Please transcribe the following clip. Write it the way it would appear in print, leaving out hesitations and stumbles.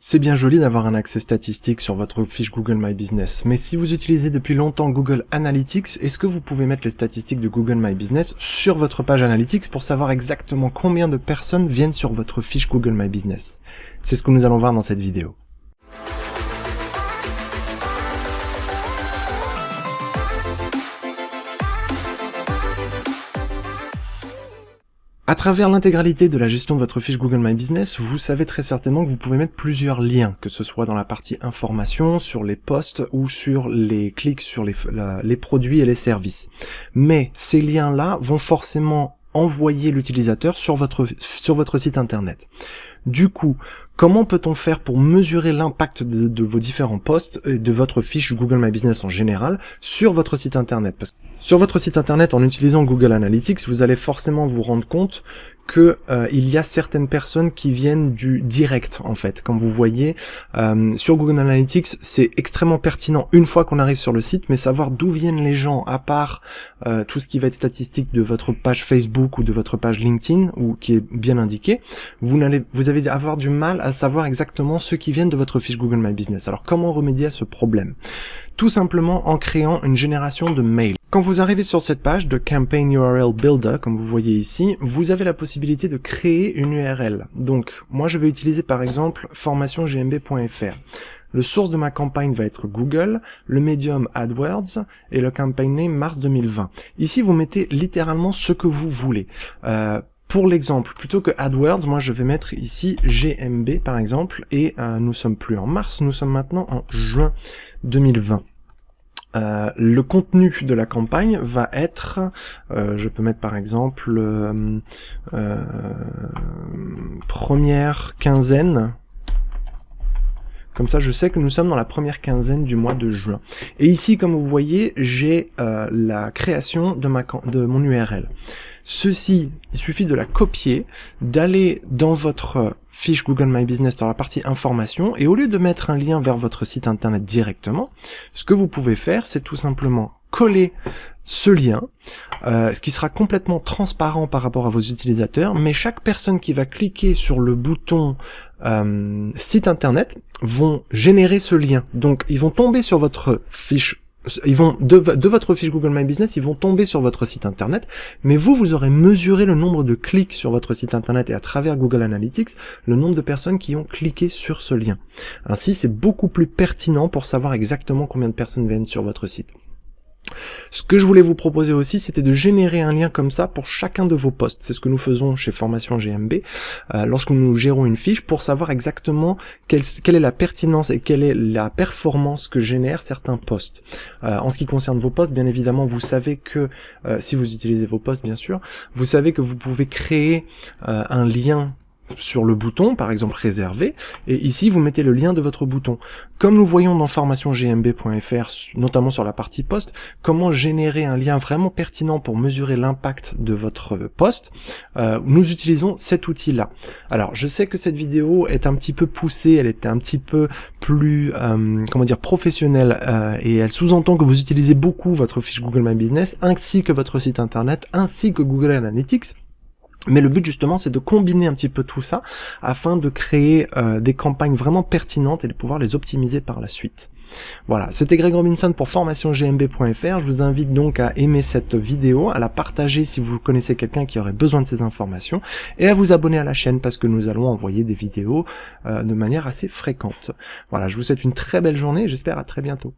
C'est bien joli d'avoir un accès statistique sur votre fiche Google My Business, mais si vous utilisez depuis longtemps Google Analytics, est-ce que vous pouvez mettre les statistiques de Google My Business sur votre page Analytics pour savoir exactement combien de personnes viennent sur votre fiche Google My Business? C'est ce que nous allons voir dans cette vidéo. À travers l'intégralité de la gestion de votre fiche Google My Business, vous savez très certainement que vous pouvez mettre plusieurs liens, que ce soit dans la partie information, sur les posts ou sur les clics sur les produits et les services. Mais ces liens-là vont forcément envoyer l'utilisateur sur votre site internet. Du coup, comment peut-on faire pour mesurer l'impact de vos différents posts et de votre fiche Google My Business en général sur votre site internet? Parce que sur votre site internet, en utilisant Google Analytics, vous allez forcément vous rendre compte que il y a certaines personnes qui viennent du direct, en fait. Comme vous voyez, sur Google Analytics, c'est extrêmement pertinent une fois qu'on arrive sur le site, mais savoir d'où viennent les gens, à part tout ce qui va être statistique de votre page Facebook ou de votre page LinkedIn, ou qui est bien indiqué, vous allez avoir du mal à savoir exactement ceux qui viennent de votre fiche Google My Business. Alors comment remédier à ce problème? Tout simplement en créant une génération de mails. Quand vous arrivez sur cette page de Campaign URL Builder, comme vous voyez ici, vous avez la possibilité de créer une URL. Donc, moi je vais utiliser par exemple formationgmb.fr. Le source de ma campagne va être Google, le médium AdWords et le campaign name mars 2020. Ici, vous mettez littéralement ce que vous voulez. Pour l'exemple, plutôt que AdWords, moi je vais mettre ici GMB par exemple, et nous sommes plus en mars, nous sommes maintenant en juin 2020. Le contenu de la campagne va être, je peux mettre par exemple première quinzaine. Comme ça, je sais que nous sommes dans la première quinzaine du mois de juin. Et ici, comme vous voyez, j'ai la création de mon URL. Ceci, il suffit de la copier, d'aller dans votre fiche Google My Business dans la partie information, et au lieu de mettre un lien vers votre site internet directement, ce que vous pouvez faire, c'est tout simplement coller ce lien, ce qui sera complètement transparent par rapport à vos utilisateurs, mais chaque personne qui va cliquer sur le bouton site internet vont générer ce lien. Donc ils vont tomber sur votre fiche, ils vont de votre fiche Google My Business, ils vont tomber sur votre site internet, mais vous aurez mesuré le nombre de clics sur votre site internet et à travers Google Analytics, le nombre de personnes qui ont cliqué sur ce lien. Ainsi, c'est beaucoup plus pertinent pour savoir exactement combien de personnes viennent sur votre site. Ce que je voulais vous proposer aussi, c'était de générer un lien comme ça pour chacun de vos posts. C'est ce que nous faisons chez Formation GMB lorsque nous gérons une fiche pour savoir exactement quelle est la pertinence et quelle est la performance que génèrent certains posts. En ce qui concerne vos posts, bien évidemment, vous savez que, si vous utilisez vos posts bien sûr, vous savez que vous pouvez créer un lien sur le bouton, par exemple réservé, et ici vous mettez le lien de votre bouton. Comme nous voyons dans formationgmb.fr, notamment sur la partie post, comment générer un lien vraiment pertinent pour mesurer l'impact de votre post, nous utilisons cet outil-là. Alors, je sais que cette vidéo est un petit peu poussée, elle était un petit peu plus, comment dire, professionnelle, et elle sous-entend que vous utilisez beaucoup votre fiche Google My Business, ainsi que votre site internet, ainsi que Google Analytics. Mais le but justement, c'est de combiner un petit peu tout ça afin de créer des campagnes vraiment pertinentes et de pouvoir les optimiser par la suite. Voilà, c'était Greg Robinson pour formationgmb.fr. Je vous invite donc à aimer cette vidéo, à la partager si vous connaissez quelqu'un qui aurait besoin de ces informations et à vous abonner à la chaîne parce que nous allons envoyer des vidéos de manière assez fréquente. Voilà, je vous souhaite une très belle journée et j'espère à très bientôt.